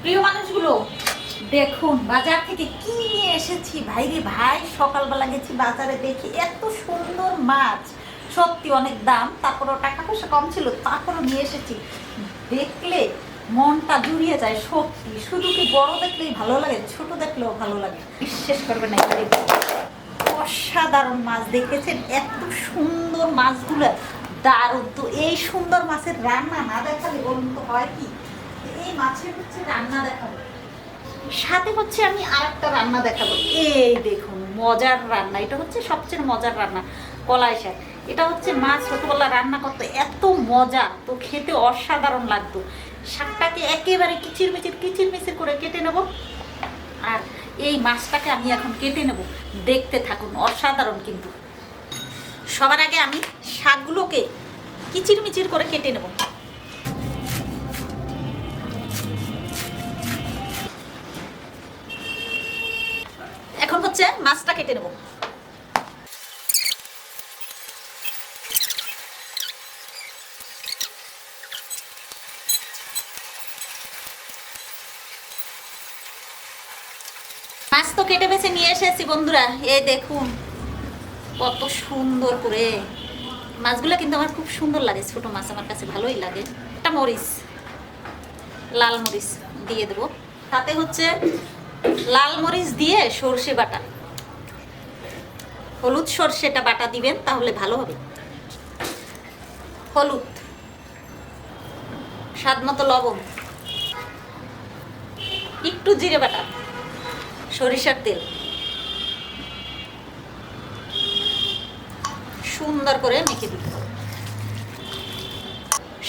প্রিয় মানুষগুলো, দেখুন বাজার থেকে কি নিয়ে এসেছি। ভাই রে ভাই, সকালবেলা গেছি বাজারে, দেখি এত সুন্দর মাছ। সত্যি অনেক দাম, তারপরেও টাকা পয়সা কম ছিল, তারপরেও নিয়ে এসেছি। দেখলে মনটা জুড়িয়ে যায়। সত্যি শুধু কি বড় দেখলেই ভালো লাগে, ছোট দেখলেও ভালো লাগে। বিশ্বাস করবে না, অসাধারণ মাছ দেখেছেন। এত সুন্দর মাছগুলো, দারুণ। তো এই সুন্দর মাছের রান্না না দেখালে বলুন তো হয় কি। এই মাছের হচ্ছে রান্না দেখাবো, সাথে হচ্ছে আমি আর একটা রান্না দেখাবো। এই দেখুন মজার রান্না, এটা হচ্ছে সবচেয়ে মজার রান্না, কলাই শাক। এটা হচ্ছে মাছ ছোটবেলা রান্না করতে এত মজা, তো খেতে অসাধারণ লাগতো। শাকটাকে একেবারে কিচিরমিচির করে কেটে নেব, আর এই মাছটাকে আমি এখন কেটে নেব। দেখতে থাকুন, অসাধারণ কিন্তু। সবার আগে আমি শাকগুলোকে কিচিরমিচির করে কেটে নেব। এখন হচ্ছে মাছটা কেটে নেব। মাছ তো কেটে বেছে নিয়ে এসেছি বন্ধুরা, এই দেখুন কত সুন্দর করে। মাছগুলো কিন্তু আমার খুব সুন্দর লাগে, ছোট মাছ আমার কাছে ভালোই লাগে। একটা মরিচ, লাল মরিচ দিয়ে দেবো, তাতে হচ্ছে লাল মরিচ দিয়ে সর্ষে বাটা, হলুদ সর্ষেটা বাটা দিবেন, তাহলে ভালো হবে। হলুদ, স্বাদ মতো লবণ, একটু জিরে বাটা, সরিষার তেল, সুন্দর করে মেখে দিব।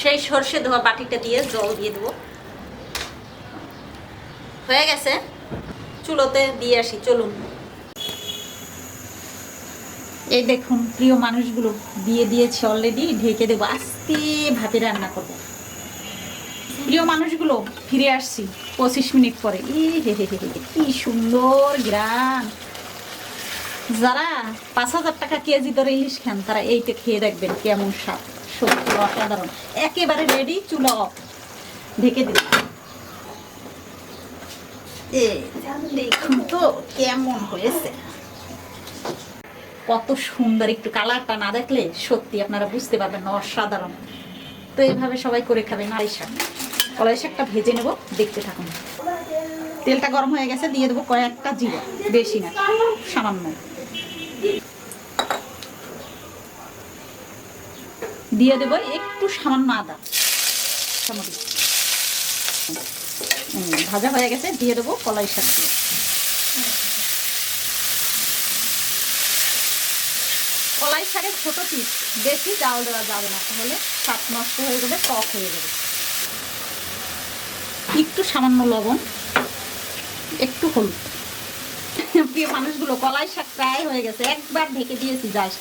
সেই সর্ষে ধোয়া বাটিটা দিয়ে জল দিয়ে দেবো। হয়ে গেছে, চুলোতে দিয়ে আসি, চলুন। এই দেখুন প্রিয় মানুষগুলো, দিয়ে দিয়েছি অলরেডি, ঢেকে দেবো। আস্তে ভাবে রান্না করবো। প্রিয় মানুষগুলো, ফিরে আসছি 25 মিনিট পরে। কি সুন্দর গ্রাম। যারা 5,000 টাকা কেজি ধরে ইলিশ খান, তারা এইটা খেয়ে দেখবেন কেমন স্বাদ। সত্যি অসাধারণ, একেবারে রেডি। চুলা অফ, ঢেকে দিন। দেখুন তো কেমন হয়েছে, কত সুন্দর। একটু কালারটা না দেখলে সত্যি আপনারা বুঝতে পারবেন না, অসাধারণ। তো এইভাবে সবাই করে খাবেন। কলাই শাক, কলাই শাকটা ভেজে নেব, দেখতে থাকুন। তেলটা গরম হয়ে গেছে, দিয়ে দেবো কয়েকটা জিরা, বেশি না, সামান্য। দিয়ে দেবো একটু সামান্য আদা। ভাজা হয়ে গেছে, দিয়ে দেবো কলাই শাক। কলাই শাকের ছোট পিস, বেশি জাল দেওয়া যাবে না, তাহলে স্বাদ নষ্ট হয়ে যাবে, টক হয়ে যাবে। একটু সামান্য লবণ, একটু হলুদ। প্রিয় মানুষগুলো, কলাই শাক প্রায় হয়ে গেছে, একবার ঢেকে দিয়েছি জাস্ট।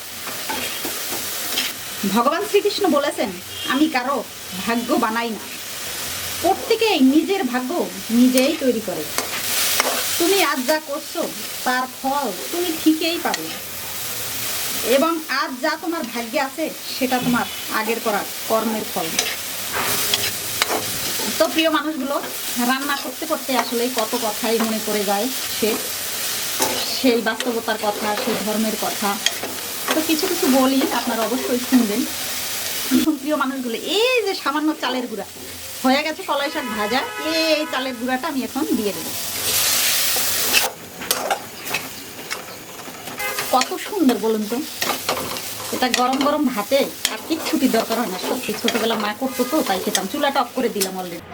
ভগবান শ্রীকৃষ্ণ বলেছেন, আমি কারো ভাগ্য বানাই না, প্রত্যেকেই নিজের ভাগ্য নিজেই তৈরি করে। তুমি আজ যা করছো তার ফল তুমি ঠিকই পাবে, এবং আজ যা তোমার ভাগ্যে আছে সেটা তোমার আগের করা কর্মের ফল। তো প্রিয় মানুষগুলো, রান্না করতে করতে আসলে কত কথাই মনে পড়ে যায়, সেই বাস্তবতার কথা, সেই ধর্মের কথা। তো কিছু কিছু বলি, আপনারা অবশ্যই শুনবেন। প্রিয় মানুষগুলো, এই যে সামান্য চালের গুঁড়া হয়ে গেছে, কলাই শাক ভাজা, এই চালের গুঁড়াটা আমি এখন দিয়ে দেবো। কত সুন্দর বলুন তো, এটা গরম গরম ভাতে আর কিচ্ছুটি দরকার হয় না। সত্যি ছোটবেলা মা করতো তো, তাই খেতাম। চুলাটা অফ করে দিলাম অলরেডি।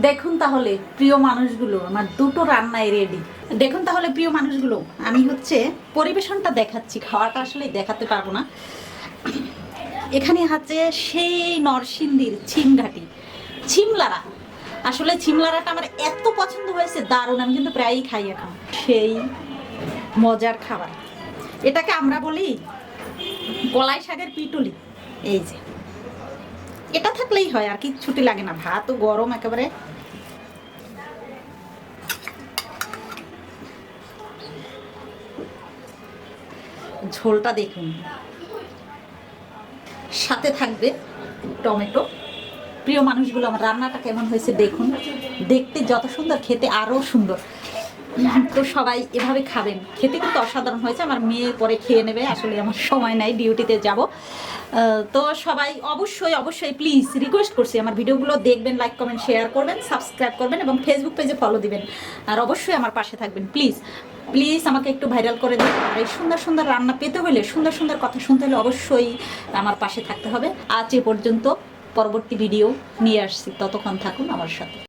দেখুন তাহলে প্রিয় মানুষগুলো, আমার দুটো রান্নাই রেডি। দেখুন তাহলে প্রিয় মানুষগুলো, আমি হচ্ছে পরিবেশনটা দেখাচ্ছি, খাওয়াটা আসলে দেখাতে পারবো না। এখানে হচ্ছে সেই নরসিংদীর ছিমঘাটি ছিমলারা। আসলে ছিমলারাটা আমার এত পছন্দ হয়েছে, দারুণ। আমি কিন্তু প্রায়ই খাই এখন, সেই মজার খাবার। এটাকে আমরা বলি কলাই শাকের পিটুলি। এই যে এটা থাকলেই হয়, আর কিচ্ছুটি লাগে না। ভাতও গরম একেবারে। ঝোলটা দেখুন, সাথে থাকবে টমেটো, প্রিয় মানুষগুলো, আমার রান্নাটা কেমন হয়েছে দেখুন। দেখতে যত সুন্দর, খেতে আরও সুন্দর। তো সবাই এভাবে খাবেন, খেতে কিন্তু অসাধারণ হয়েছে। আমার মেয়ে পরে খেয়ে নেবে, আসলে আমার সময় নাই, ডিউটিতে যাব। তো সবাই অবশ্যই প্লিজ রিকোয়েস্ট করছি, আমার ভিডিওগুলো দেখবেন, লাইক কমেন্ট শেয়ার করবেন, সাবস্ক্রাইব করবেন এবং ফেসবুক পেজে ফলো দিবেন। আর অবশ্যই আমার পাশে থাকবেন প্লিজ প্লিজ, আমাকে একটু ভাইরাল করে দিন। আর এই সুন্দর সুন্দর রান্না পেতে হলে, সুন্দর সুন্দর কথা শুনতে হলে অবশ্যই আমার পাশে থাকতে হবে। আজ এ পর্যন্ত, পরবর্তী ভিডিও নিয়ে আসছি, ততক্ষণ থাকুন আমার সাথে।